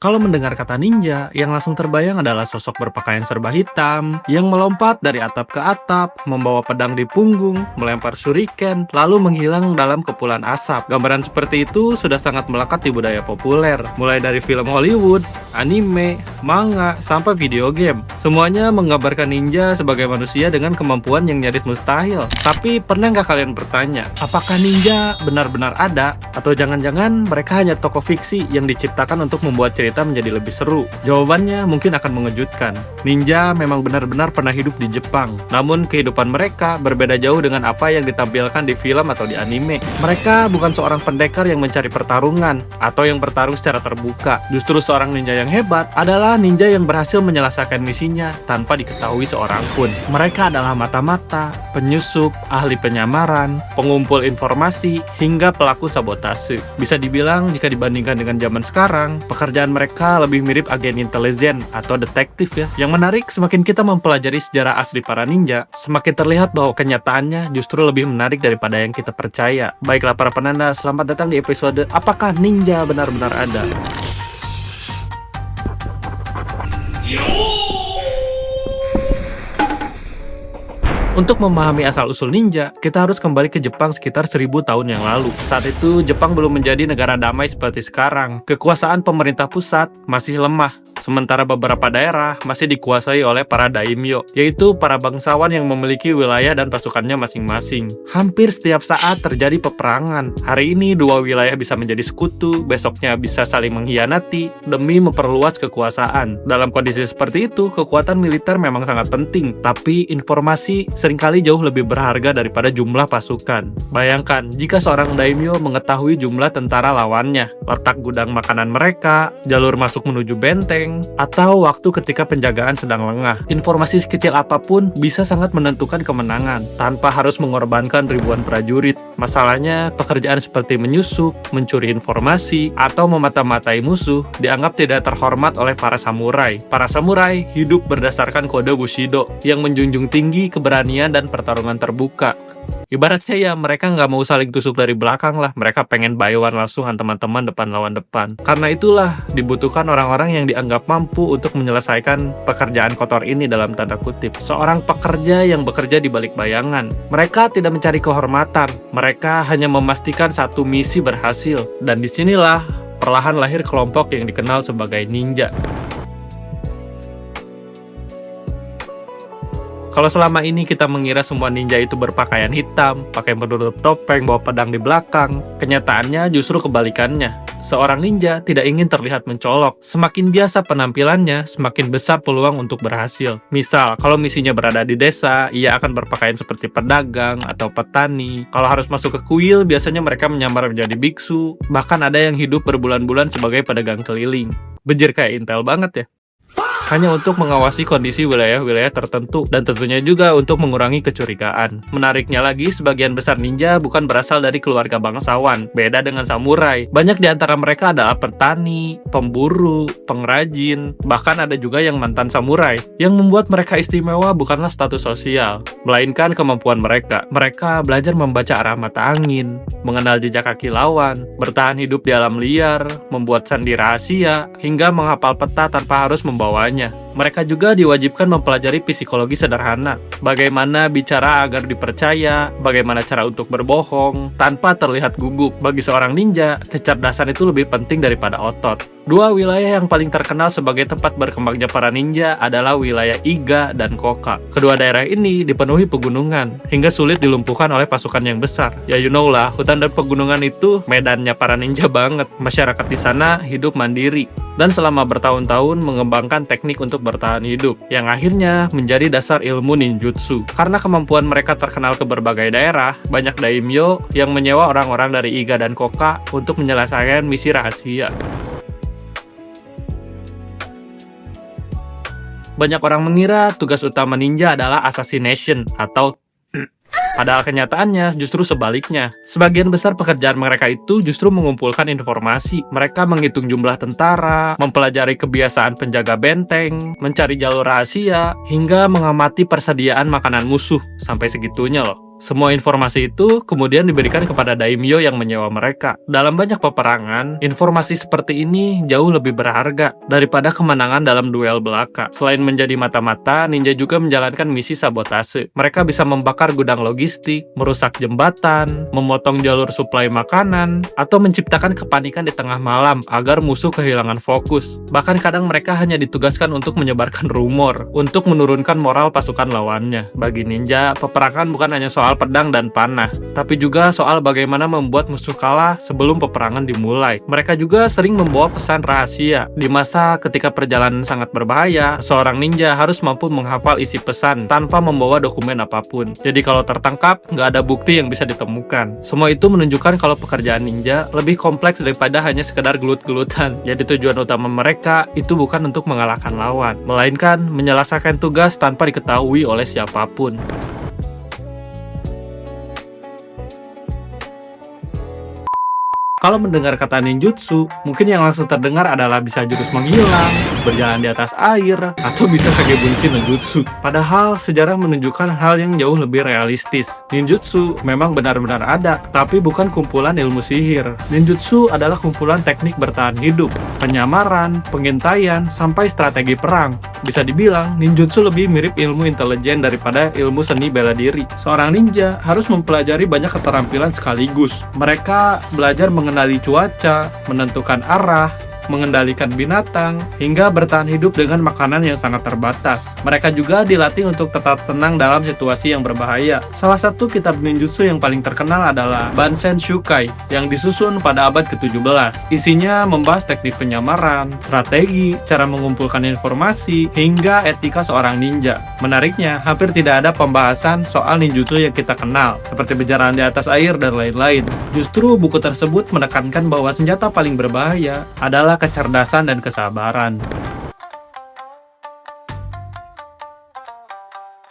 Kalau mendengar kata ninja, yang langsung terbayang adalah sosok berpakaian serba hitam, yang melompat dari atap ke atap, membawa pedang di punggung, melempar shuriken, lalu menghilang dalam kepulan asap. Gambaran seperti itu sudah sangat melekat di budaya populer, mulai dari film Hollywood, anime, manga, sampai video game. Semuanya menggambarkan ninja sebagai manusia dengan kemampuan yang nyaris mustahil. Tapi pernah nggak kalian bertanya, apakah ninja benar-benar ada? Atau jangan-jangan mereka hanya tokoh fiksi yang diciptakan untuk membuat cerita menjadi lebih seru? Jawabannya mungkin akan mengejutkan. Ninja memang benar-benar pernah hidup di Jepang. Namun kehidupan mereka berbeda jauh dengan apa yang ditampilkan di film atau di anime. Mereka bukan seorang pendekar yang mencari pertarungan atau yang bertarung secara terbuka. Justru seorang ninja yang hebat adalah ninja yang berhasil menyelesaikan misinya tanpa diketahui seorang pun. Mereka adalah mata-mata, penyusup, ahli penyamaran, pengumpul informasi, hingga pelaku sabotase. Bisa dibilang jika dibandingkan dengan zaman sekarang, pekerjaan mereka lebih mirip agen intelijen atau detektif ya. Yang menarik, semakin kita mempelajari sejarah asli para ninja, semakin terlihat bahwa kenyataannya justru lebih menarik daripada yang kita percaya. Baiklah para penanda, selamat datang di episode Apakah Ninja Benar-Benar Ada? Untuk memahami asal-usul ninja, kita harus kembali ke Jepang sekitar 1000 tahun yang lalu. Saat itu, Jepang belum menjadi negara damai seperti sekarang. Kekuasaan pemerintah pusat masih lemah, sementara beberapa daerah masih dikuasai oleh para daimyo, yaitu para bangsawan yang memiliki wilayah dan pasukannya masing-masing. Hampir setiap saat terjadi peperangan. Hari ini dua wilayah bisa menjadi sekutu, besoknya bisa saling mengkhianati demi memperluas kekuasaan. Dalam kondisi seperti itu, kekuatan militer memang sangat penting, tapi informasi seringkali jauh lebih berharga daripada jumlah pasukan. Bayangkan, jika seorang daimyo mengetahui jumlah tentara lawannya, letak gudang makanan mereka, jalur masuk menuju benteng, atau waktu ketika penjagaan sedang lengah. Informasi sekecil apapun bisa sangat menentukan kemenangan, tanpa harus mengorbankan ribuan prajurit. Masalahnya, pekerjaan seperti menyusup, mencuri informasi, atau memata-matai musuh dianggap tidak terhormat oleh para samurai. Para samurai hidup berdasarkan kode Bushido, yang menjunjung tinggi keberanian dan pertarungan terbuka. Ibaratnya ya, mereka nggak mau saling tusuk dari belakang lah. Mereka pengen buy one langsung teman-teman depan lawan depan. Karena itulah dibutuhkan orang-orang yang dianggap mampu untuk menyelesaikan pekerjaan kotor ini dalam tanda kutip. Seorang pekerja yang bekerja di balik bayangan. Mereka tidak mencari kehormatan. Mereka hanya memastikan satu misi berhasil. Dan disinilah perlahan lahir kelompok yang dikenal sebagai ninja. Kalau selama ini kita mengira semua ninja itu berpakaian hitam, pakai penutup topeng, bawa pedang di belakang, kenyataannya justru kebalikannya. Seorang ninja tidak ingin terlihat mencolok. Semakin biasa penampilannya, semakin besar peluang untuk berhasil. Misal, kalau misinya berada di desa, ia akan berpakaian seperti pedagang atau petani. Kalau harus masuk ke kuil, biasanya mereka menyamar menjadi biksu. Bahkan ada yang hidup berbulan-bulan sebagai pedagang keliling. Bejir kayak Intel banget ya. Hanya untuk mengawasi kondisi wilayah-wilayah tertentu, dan tentunya juga untuk mengurangi kecurigaan. Menariknya lagi, sebagian besar ninja bukan berasal dari keluarga bangsawan. Beda dengan samurai, banyak di antara mereka adalah petani, pemburu, pengrajin, bahkan ada juga yang mantan samurai. Yang membuat mereka istimewa bukanlah status sosial, melainkan kemampuan mereka. Mereka belajar membaca arah mata angin, mengenal jejak kaki lawan, bertahan hidup di alam liar, membuat sandi rahasia, hingga menghafal peta tanpa harus membawanya. Mereka juga diwajibkan mempelajari psikologi sederhana, bagaimana bicara agar dipercaya, bagaimana cara untuk berbohong, tanpa terlihat gugup. Bagi seorang ninja, kecerdasan itu lebih penting daripada otot. Dua wilayah yang paling terkenal sebagai tempat berkembangnya para ninja adalah wilayah Iga dan Koka. Kedua daerah ini dipenuhi pegunungan, hingga sulit dilumpuhkan oleh pasukan yang besar. Ya you know lah, hutan dan pegunungan itu medannya para ninja banget. Masyarakat di sana hidup mandiri, dan selama bertahun-tahun mengembangkan teknik untuk bertahan hidup, yang akhirnya menjadi dasar ilmu ninjutsu. Karena kemampuan mereka terkenal ke berbagai daerah, banyak daimyo yang menyewa orang-orang dari Iga dan Koka untuk menyelesaikan misi rahasia. Banyak orang mengira tugas utama ninja adalah assassination atau padahal kenyataannya justru sebaliknya. Sebagian besar pekerjaan mereka itu justru mengumpulkan informasi. Mereka menghitung jumlah tentara, mempelajari kebiasaan penjaga benteng, mencari jalur rahasia, hingga mengamati persediaan makanan musuh. Sampai segitunya loh. Semua informasi itu kemudian diberikan kepada daimyo yang menyewa mereka. Dalam banyak peperangan, informasi seperti ini jauh lebih berharga daripada kemenangan dalam duel belaka. Selain menjadi mata-mata, ninja juga menjalankan misi sabotase. Mereka bisa membakar gudang logistik, merusak jembatan, memotong jalur suplai makanan, atau menciptakan kepanikan di tengah malam agar musuh kehilangan fokus. Bahkan kadang mereka hanya ditugaskan untuk menyebarkan rumor, untuk menurunkan moral pasukan lawannya. Bagi ninja, peperangan bukan hanya soal pedang dan panah, tapi juga soal bagaimana membuat musuh kalah sebelum peperangan dimulai. Mereka juga sering membawa pesan rahasia. Di masa ketika perjalanan sangat berbahaya, seorang ninja harus mampu menghafal isi pesan tanpa membawa dokumen apapun. Jadi kalau tertangkap, nggak ada bukti yang bisa ditemukan. Semua itu menunjukkan kalau pekerjaan ninja lebih kompleks daripada hanya sekedar gelut-gelutan. Jadi tujuan utama mereka itu bukan untuk mengalahkan lawan, melainkan menyelesaikan tugas tanpa diketahui oleh siapapun. Kalau mendengar kata ninjutsu, mungkin yang langsung terdengar adalah bisa jurus menghilang, berjalan di atas air, atau bisa kagebunshi no jutsu. Padahal sejarah menunjukkan hal yang jauh lebih realistis. Ninjutsu memang benar-benar ada, tapi bukan kumpulan ilmu sihir. Ninjutsu adalah kumpulan teknik bertahan hidup, penyamaran, pengintaian, sampai strategi perang. Bisa dibilang, ninjutsu lebih mirip ilmu intelijen daripada ilmu seni bela diri. Seorang ninja harus mempelajari banyak keterampilan sekaligus. Mereka belajar mengenali cuaca, menentukan arah, mengendalikan binatang, hingga bertahan hidup dengan makanan yang sangat terbatas. Mereka juga dilatih untuk tetap tenang dalam situasi yang berbahaya. Salah satu kitab ninjutsu yang paling terkenal adalah Bansen Shukai yang disusun pada abad ke-17. Isinya membahas teknik penyamaran, strategi, cara mengumpulkan informasi, hingga etika seorang ninja. Menariknya, hampir tidak ada pembahasan soal ninjutsu yang kita kenal, seperti berjalan di atas air dan lain-lain. Justru buku tersebut menekankan bahwa senjata paling berbahaya adalah kecerdasan dan kesabaran.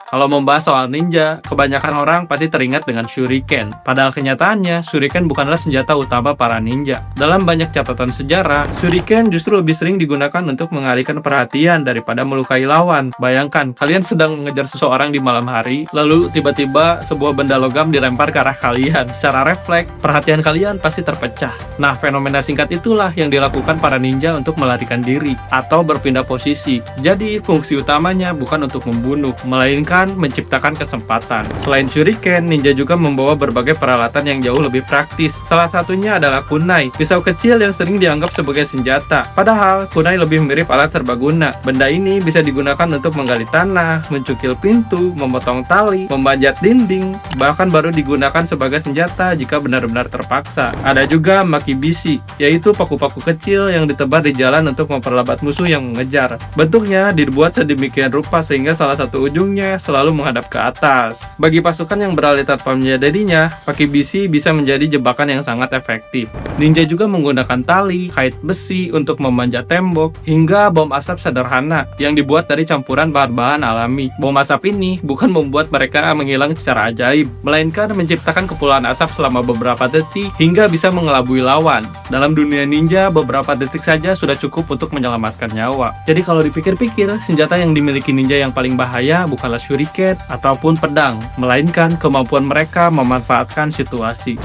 Kalau membahas soal ninja, kebanyakan orang pasti teringat dengan shuriken. Padahal kenyataannya, shuriken bukanlah senjata utama para ninja. Dalam banyak catatan sejarah, shuriken justru lebih sering digunakan untuk mengalihkan perhatian daripada melukai lawan. Bayangkan, kalian sedang mengejar seseorang di malam hari, lalu tiba-tiba sebuah benda logam dilempar ke arah kalian. Secara refleks, perhatian kalian pasti terpecah. Nah, fenomena singkat itulah yang dilakukan para ninja untuk melarikan diri atau berpindah posisi. Jadi, fungsi utamanya bukan untuk membunuh, melainkan menciptakan kesempatan. Selain shuriken, ninja juga membawa berbagai peralatan yang jauh lebih praktis. Salah satunya adalah kunai, pisau kecil yang sering dianggap sebagai senjata. Padahal, kunai lebih mirip alat serbaguna. Benda ini bisa digunakan untuk menggali tanah, mencukil pintu, memotong tali, memanjat dinding, bahkan baru digunakan sebagai senjata jika benar-benar terpaksa. Ada juga makibishi, yaitu paku-paku kecil yang ditebar di jalan untuk memperlambat musuh yang mengejar. Bentuknya dibuat sedemikian rupa sehingga salah satu ujungnya selalu menghadap ke atas. Bagi pasukan yang beralih tanpa menyadarinya, makibishi bisa menjadi jebakan yang sangat efektif. Ninja juga menggunakan tali, kait besi untuk memanjat tembok, hingga bom asap sederhana yang dibuat dari campuran bahan-bahan alami. Bom asap ini bukan membuat mereka menghilang secara ajaib, melainkan menciptakan kepulan asap selama beberapa detik hingga bisa mengelabui lawan. Dalam dunia ninja, beberapa detik saja sudah cukup untuk menyelamatkan nyawa. Jadi kalau dipikir-pikir, senjata yang dimiliki ninja yang paling bahaya bukanlah shuriken ataupun pedang, melainkan kemampuan mereka memanfaatkan situasi.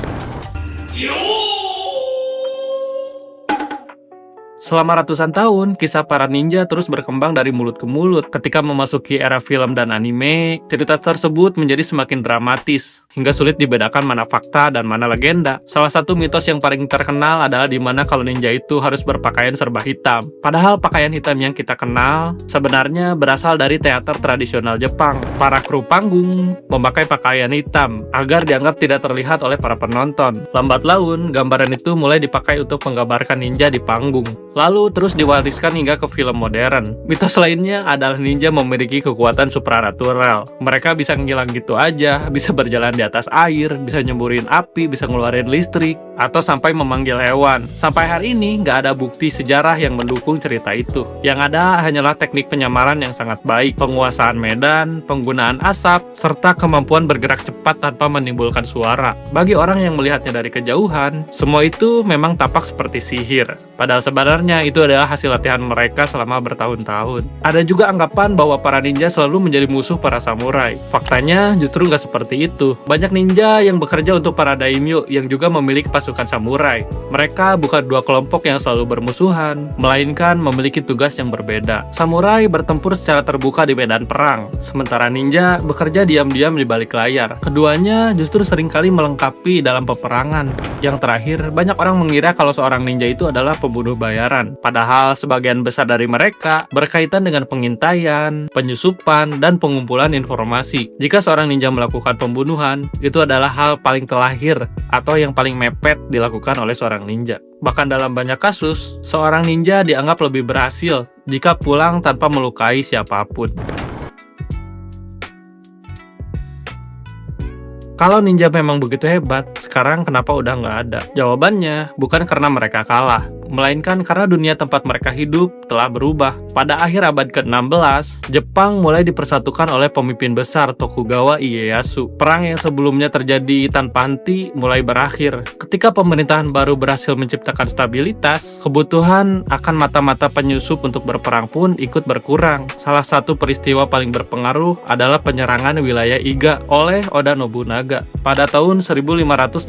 Selama ratusan tahun, kisah para ninja terus berkembang dari mulut ke mulut. Ketika memasuki era film dan anime, cerita tersebut menjadi semakin dramatis, hingga sulit dibedakan mana fakta dan mana legenda. Salah satu mitos yang paling terkenal adalah di mana kalau ninja itu harus berpakaian serba hitam. Padahal pakaian hitam yang kita kenal sebenarnya berasal dari teater tradisional Jepang. Para kru panggung memakai pakaian hitam agar dianggap tidak terlihat oleh para penonton. Lambat laun, gambaran itu mulai dipakai untuk menggambarkan ninja di panggung, lalu terus diwariskan hingga ke film modern. Mitos lainnya adalah ninja memiliki kekuatan supranatural. Mereka bisa ngilang gitu aja, bisa berjalan di atas air, bisa nyemburin api, bisa ngeluarin listrik, atau sampai memanggil hewan. Sampai hari ini, nggak ada bukti sejarah yang mendukung cerita itu. Yang ada hanyalah teknik penyamaran yang sangat baik, penguasaan medan, penggunaan asap, serta kemampuan bergerak cepat tanpa menimbulkan suara. Bagi orang yang melihatnya dari kejauhan, semua itu memang tampak seperti sihir. Padahal sebenarnya sebenarnya itu adalah hasil latihan mereka selama bertahun-tahun. Ada juga anggapan bahwa para ninja selalu menjadi musuh para samurai. Faktanya justru nggak seperti itu. Banyak ninja yang bekerja untuk para daimyo yang juga memiliki pasukan samurai. Mereka bukan dua kelompok yang selalu bermusuhan, melainkan memiliki tugas yang berbeda. Samurai bertempur secara terbuka di medan perang, sementara ninja bekerja diam-diam di balik layar. Keduanya justru seringkali melengkapi dalam peperangan. Yang terakhir, banyak orang mengira kalau seorang ninja itu adalah pembunuh bayaran. Padahal sebagian besar dari mereka berkaitan dengan pengintaian, penyusupan, dan pengumpulan informasi. Jika seorang ninja melakukan pembunuhan, itu adalah hal paling terlahir atau yang paling mepet dilakukan oleh seorang ninja. Bahkan dalam banyak kasus, seorang ninja dianggap lebih berhasil jika pulang tanpa melukai siapapun. Kalau ninja memang begitu hebat, sekarang kenapa udah nggak ada? Jawabannya bukan karena mereka kalah, melainkan karena dunia tempat mereka hidup telah berubah. Pada akhir abad ke-16, Jepang mulai dipersatukan oleh pemimpin besar Tokugawa Ieyasu. Perang yang sebelumnya terjadi tanpa henti mulai berakhir. Ketika pemerintahan baru berhasil menciptakan stabilitas, kebutuhan akan mata-mata penyusup untuk berperang pun ikut berkurang. Salah satu peristiwa paling berpengaruh adalah penyerangan wilayah Iga oleh Oda Nobunaga pada tahun 1581.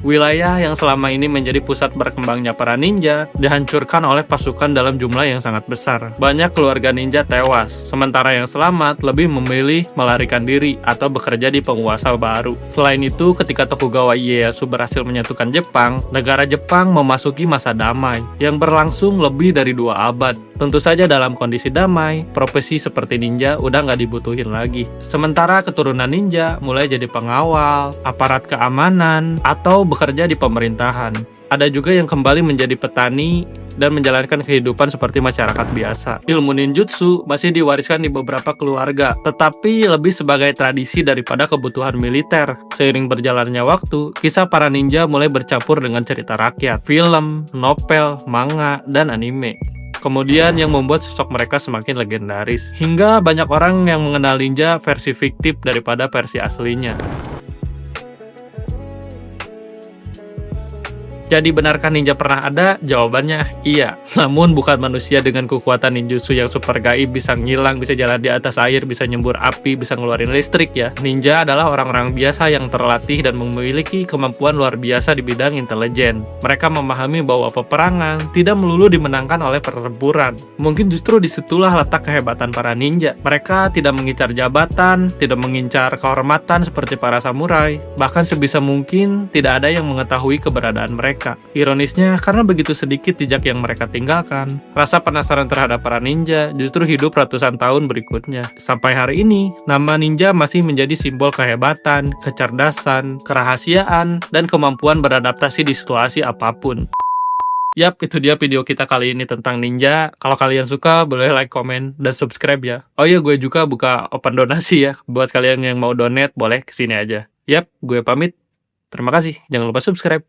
Wilayah yang selama ini menjadi pusat berkembangnya para ninja dihancurkan oleh pasukan dalam jumlah yang sangat besar. Banyak keluarga ninja tewas, sementara yang selamat lebih memilih melarikan diri atau bekerja di penguasa baru. Selain itu, ketika Tokugawa Ieyasu berhasil menyatukan Jepang, negara Jepang memasuki masa damai yang berlangsung lebih dari 2 abad. Tentu saja dalam kondisi damai, profesi seperti ninja udah nggak dibutuhin lagi. Sementara keturunan ninja mulai jadi pengawal, aparat keamanan, atau bekerja di pemerintahan. Ada juga yang kembali menjadi petani dan menjalankan kehidupan seperti masyarakat biasa. Ilmu ninjutsu masih diwariskan di beberapa keluarga, tetapi lebih sebagai tradisi daripada kebutuhan militer. Seiring berjalannya waktu, kisah para ninja mulai bercampur dengan cerita rakyat, film, novel, manga, dan anime. Kemudian yang membuat sosok mereka semakin legendaris. Hingga banyak orang yang mengenal ninja versi fiktif daripada versi aslinya. Jadi benarkah ninja pernah ada? Jawabannya iya. Namun bukan manusia dengan kekuatan ninjutsu yang super gaib, bisa ngilang, bisa jalan di atas air, bisa nyembur api, bisa ngeluarin listrik ya. Ninja adalah orang-orang biasa yang terlatih dan memiliki kemampuan luar biasa di bidang intelijen. Mereka memahami bahwa peperangan tidak melulu dimenangkan oleh pertempuran. Mungkin justru disitulah letak kehebatan para ninja. Mereka tidak mengincar jabatan, tidak mengincar kehormatan seperti para samurai. Bahkan sebisa mungkin tidak ada yang mengetahui keberadaan mereka. Ironisnya, karena begitu sedikit jejak yang mereka tinggalkan, rasa penasaran terhadap para ninja justru hidup ratusan tahun berikutnya. Sampai hari ini, nama ninja masih menjadi simbol kehebatan, kecerdasan, kerahasiaan, dan kemampuan beradaptasi di situasi apapun. Yap, itu dia video kita kali ini tentang ninja. Kalau kalian suka, boleh like, komen, dan subscribe ya. Oh iya, gue juga buka open donasi ya. Buat kalian yang mau donate, boleh kesini aja. Yap, gue pamit. Terima kasih. Jangan lupa subscribe.